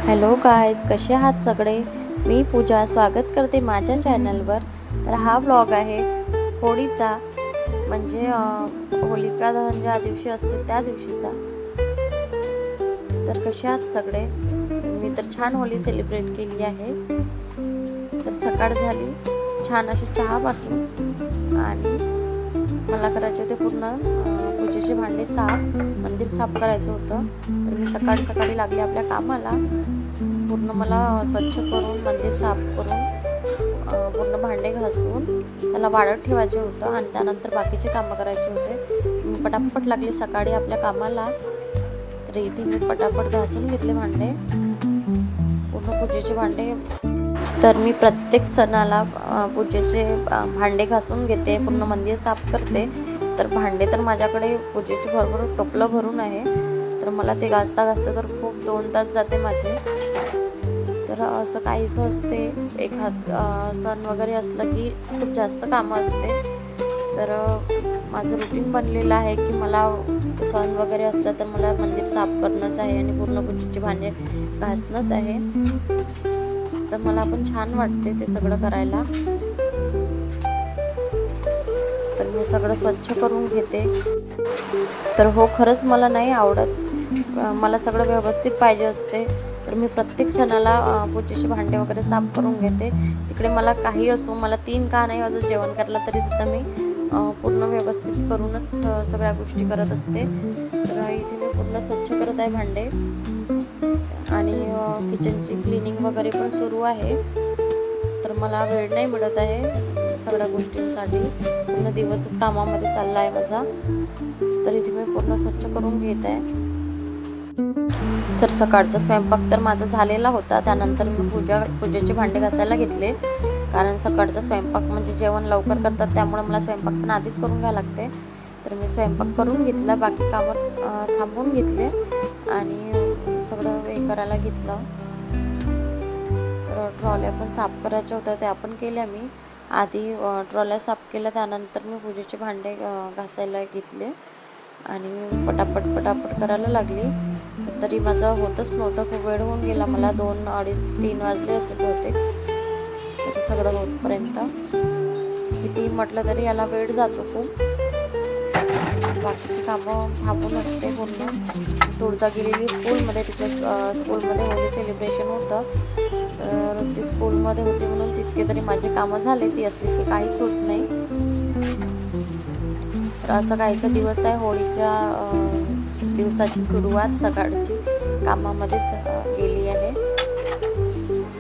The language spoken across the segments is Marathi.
हॅलो गाईज, कसे आहात सगळे? मी पूजा स्वागत करते माझ्या चॅनलवर. तर हा व्लॉग आहे होळीचा, म्हणजे होलिका दहन ज्या दिवशी असते त्या दिवशीचा. तर कसे आहात सगळे? मी तर छान होळी सेलिब्रेट केली आहे. तर सकाळ झाली छान अशी चहापासून, आणि मला करायचे होते पूर्ण पूजेचे भांडे साफ, मंदिर साफ करायचं होतं. तर मी सकाळी लागली आपल्या कामाला. पूर्ण मला स्वच्छ करून मंदिर साफ करून पूर्ण भांडे घासून त्याला वाळत ठेवायचे होतं, आणि त्यानंतर बाकीचे कामं करायचे होते. मी पटापट लागली सकाळी आपल्या कामाला. तर इथे मी पटापट घासून घेतले भांडे, पूर्ण पूजेचे भांडे. तर मी प्रत्येक सणाला पूजेचे भांडे घासून घेते, पूर्ण मंदिर साफ करते. तर भांडे तर माझ्याकडे पूजेचे भरपूर टोपलं भरून आहे. तर मला ते घासता तर खूप 2 तास जाते माझे. तर असं काहीसं असते, एखाद सण वगैरे असलं की खूप जास्त कामं असते. तर माझं रुटीन बनलेलं आहे की मला सण वगैरे असलं तर मला मंदिर साफ करणंच आहे आणि पूर्ण पूजेचे भांडे घासणंच आहे. तर मला पण छान वाटते ते सगळं करायला. तर मी सगळं स्वच्छ करून घेते. तर हो, खरंच मला नाही आवडत, मला सगळं व्यवस्थित पाहिजे असते. तर मी प्रत्येक सणाला पूजेचे भांडे वगैरे साफ करून घेते. तिकडे मला काही असो, मला 3 का नाही वाजत जेवण करायला, तरीसुद्धा मी पूर्ण व्यवस्थित करूनच सगळ्या गोष्टी करत असते. तर इथे मी पूर्ण स्वच्छ करत आहे भांडे, आणि किचनची क्लिनिंग वगैरे पण सुरू आहे. तर मला वेळ नाही मिळत आहे सगळ्या गोष्टींसाठी, पूर्ण दिवसच कामामध्ये चालला आहे माझा. तर इथे मी पूर्ण स्वच्छ करून घेत आहे. तर सकाळचा स्वयंपाक तर माझा झालेला होता. त्यानंतर मी पूजेचे भांडे घासायला घेतले, कारण सकाळचा स्वयंपाक म्हणजे जेवण लवकर करतात, त्यामुळे मला स्वयंपाक पण आधीच करून घ्यावं लागते. तर मी स्वयंपाक करून घेतला, बाकी कामं थांबवून घेतले आणि सगळं हे करायला घेतलं. तर ट्रॉल्या पण साफ करायच्या होत्या, त्या पण केल्या मी. आधी ट्रॉल्या साफ केल्या, त्यानंतर मी पूजेचे भांडे घासायला घेतले आणि पटापट करायला लागली. तरी माझं होतच नव्हतं, खूप वेळ होऊन गेला मला. 2, 2:30, 3 वाजले असेल बहुतेक तरी सगळं होतपर्यंत. किती म्हटलं तरी याला वेळ जातो खूप. बाकीची कामं थांबून असते पूर्ण. तुळजा गेलेली स्कूलमध्ये, तिच्या स्कूलमध्ये होळी सेलिब्रेशन होतं. तर ती स्कूलमध्ये होती म्हणून तितके तरी माझे कामं झाले. ती असली की काहीच होत नाही. तर असं काहीचा दिवस आहे. होळीच्या दिवसाची सुरुवात सकाळची कामामध्येच गेली आहे.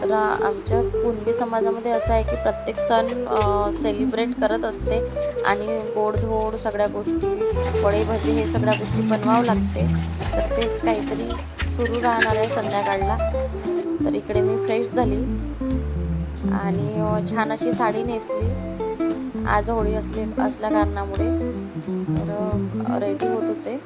तर आमच्या कुणबी समाजामध्ये असं आहे की प्रत्येक सण सेलिब्रेट करत असते, आणि गोडधोड सगळ्या गोष्टी, वडे भजे हे सगळ्या गोष्टी बनवावं लागते. तर तेच काहीतरी सुरू राहणार आहे संध्याकाळला. तर इकडे मी फ्रेश झाली आणि छान अशी साडी नेसली. आज होळी असल्या कारणामुळे तर रेडी होत होते.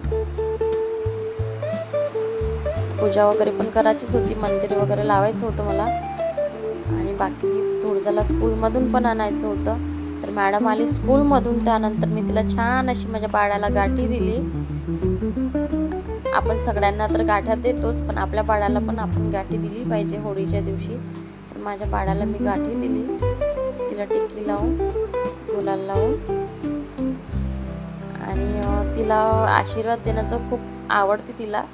पूजा वगैरे पण करायचीच होती, मंदिर वगैरे लावायचं होतं मला, आणि बाकी तुळजाला स्कूलमधून पण आणायचं होतं. तर मॅडम आली स्कूलमधून, त्यानंतर मी तिला छान अशी माझ्या बाळाला गाठी दिली. आपण सगळ्यांना तर गाठ्या देतोच, पण आपल्या बाळाला पण आपण गाठी दिली पाहिजे होळीच्या दिवशी. तर माझ्या बाळाला मी गाठी दिली, तिला टिक्की लावून, गुलाल लावून, आणि तिला आशीर्वाद देण्याचं खूप आवडते तिला.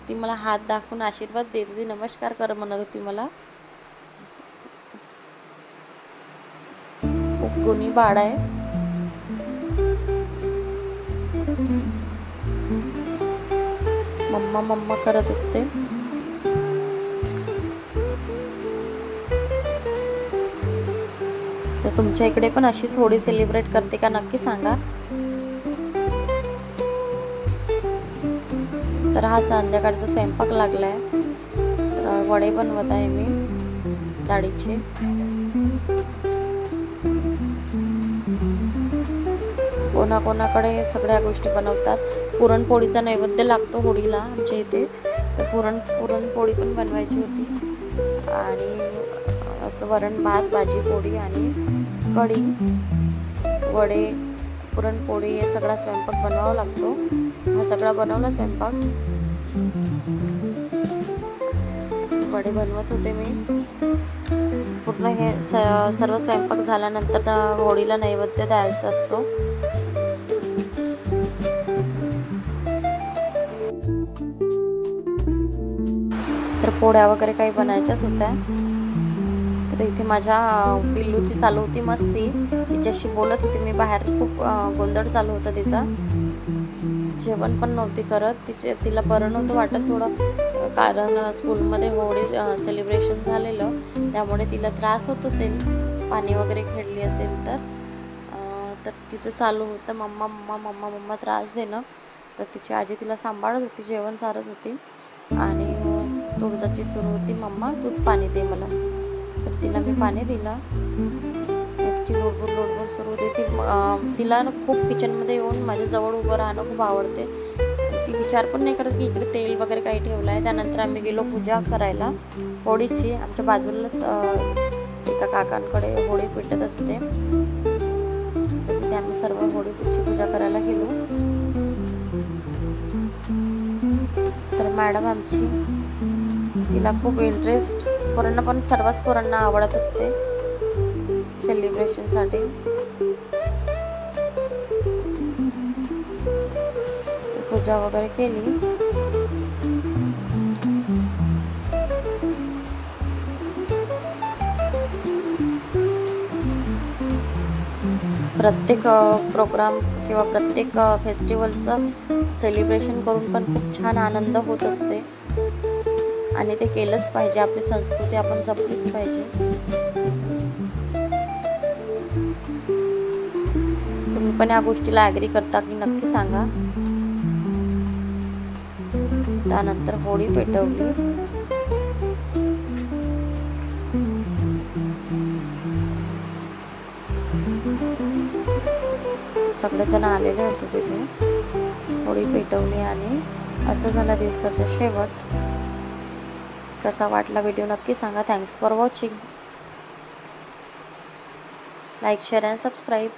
ती मला हात दाखवून आशीर्वाद देत होती, नमस्कार कर म्हणत होती मला. खूप गुणी बाळ आहे. मम्मा मम्मा करत असते. तर तुमच्या इकडे पण अशीच होळी सेलिब्रेट करते का, नक्की सांगा. तर हा संध्याकाळचा स्वयंपाक लागलाय. तर वडे बनवत आहे मी डाळीचे. कोणाकोणाकडे सगळ्या गोष्टी बनवतात. पुरणपोळीचा नैवेद्य लागतो होळीला आमच्या इथे. तर पुरणपोळी पण बनवायची होती, आणि असं वरण भात, भाजी पोळी आणि कढी, वडे, पुरणपोळी हे सगळा स्वयंपाक बनवावा लागतो. हा सगळा बनवला स्वयंपाक. वडे बनवत होते मी. पूर्ण हे सर्व स्वयंपाक झाल्यानंतर होळीला नैवेद्य द्यायचा असतो. तर पोळ्या वगैरे काही बनायच्याच होत्या. तर इथे माझ्या पिल्लूची चालू होती मस्ती, तिच्याशी बोलत होती मी बाहेर. खूप गोंधळ चालू होता तिचा. जेवण पण नव्हती करत, तिला बरं नव्हतं वाटत थोडं, कारण स्कूलमध्ये होळी सेलिब्रेशन झालेलं, त्यामुळे तिला त्रास होत असेल, पाणी वगैरे खेळली असेल तर तिचं चालू होतं मम्मा मम्मा मम्मा मम्मा त्रास देणं. तर तिची आजी तिला सांभाळत होती, जेवण चारत होती आणि तुळजाची सुरू होती, मम्मा तूच पाणी दे मला. तर तिला मी पाणी दिलं. तिची लोडबोड सुरू होती. तिला खूप किचनमध्ये येऊन माझ्याजवळ उभं राहणं खूप आवडते. ती विचार पण नाही करत की इकडे तेल वगैरे काही ठेवलं आहे. त्यानंतर आम्ही गेलो पूजा करायला होळीची. आमच्या बाजूलाच एका काकांकडे होळी पेटत असते, तर तिथे आम्ही सर्व होळीची पूजा करायला गेलो. तर मॅडम आमची, तिला खूप इंटरेस्ट, पोरांना पण सर्वच पोरांना आवडत असते सेलिब्रेशनसाठी. पूजा वगैरे केली. प्रत्येक प्रोग्राम किंवा प्रत्येक फेस्टिवलचं सेलिब्रेशन करून पण खूप छान आनंद होत असते आणि ते केलंच पाहिजे. आपली संस्कृती आपण जपलीच पाहिजे. तुम्ही पण या गोष्टीला ॲग्री करता की नक्की सांगा. त्यानंतर होळी पेटवली. सगळेजण आलेले होते तिथे. होळी पेटवली आणि असं झाला दिवसाचा शेवट. कसा वाटला व्हिडिओ नक्की सांगा. Thanks for watching. Like, share and subscribe.